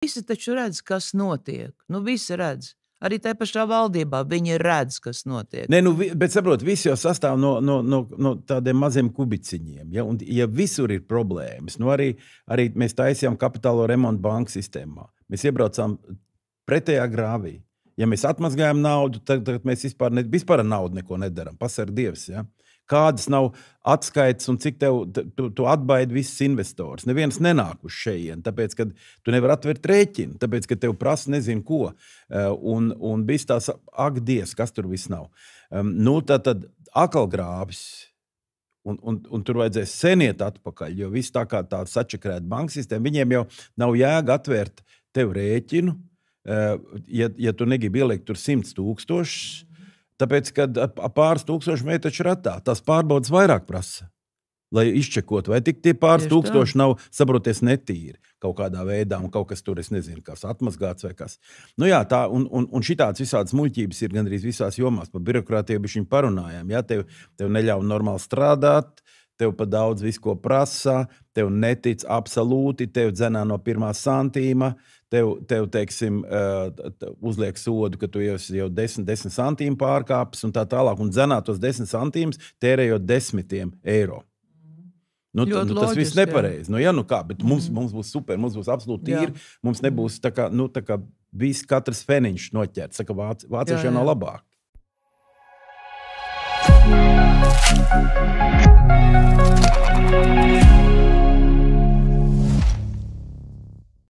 Visi taču redz, kas notiek. Nu, visi redz. Arī tajā pašā valdībā viņi redz, kas notiek. Nē, nu, bet saprot, visi jau sastāv no tādiem maziem kubiciņiem. Ja? Un, ja visur ir problēmas, nu arī mēs taisījām kapitālo remontu banku sistēmā. Mēs iebraucām pretējā grāvī. Ja mēs atmazgājam naudu, tad mēs vispār ar naudu neko nedaram. Pasarg Dievs, ja? Kādas nav atskaites un cik tu atbaidi visus investors. Neviens nenāk uz šejienu, tāpēc, ka tu nevar atvērt rēķinu, tāpēc, ka tev prasa nezinu ko. Un viss tās, ak, Dievs, kas tur viss nav. Nu, tad atkal grāvis. Un tur vajadzēs seniet atpakaļ, jo viss tā kā tā sačakrēta banka sistēma, viņiem jau nav jēga atvērt tev rēķinu, ja tu negribi ielikt tur 100,000, tāpēc, kad pāris tūkstoši mēs taču ratā, tās pārbaudas vairāk prasa, lai izčekot, vai tik tie pāris tūkstoši nav, saproties, netīri kaut kādā veidā, un kaut kas tur, es nezinu, kas atmazgāts vai kas. Nu jā, tā, un šitāds visādas muļķības ir gandrīz visās jomās, par birokrātiju bišķiņ parunājām, jā, tev neļauj normāli strādāt, tev pa daudz visu, ko prasa, tev netic absolūti, tev dzenā no pirmā santīma, tev teiksim, uzliek sodu, ka tu jau 10 santīmu pārkāpis un tā tālāk, un dzenā tos 10 santīmus, tērējot 10 eiro. Nu, tas viss nepareizi. Nu, ja, nu kā, bet mums būs super, mums būs absolūti tīri, mums nebūs tā kā viss katrs feniņš noķerts. Saka, vācieši jau nav labāk.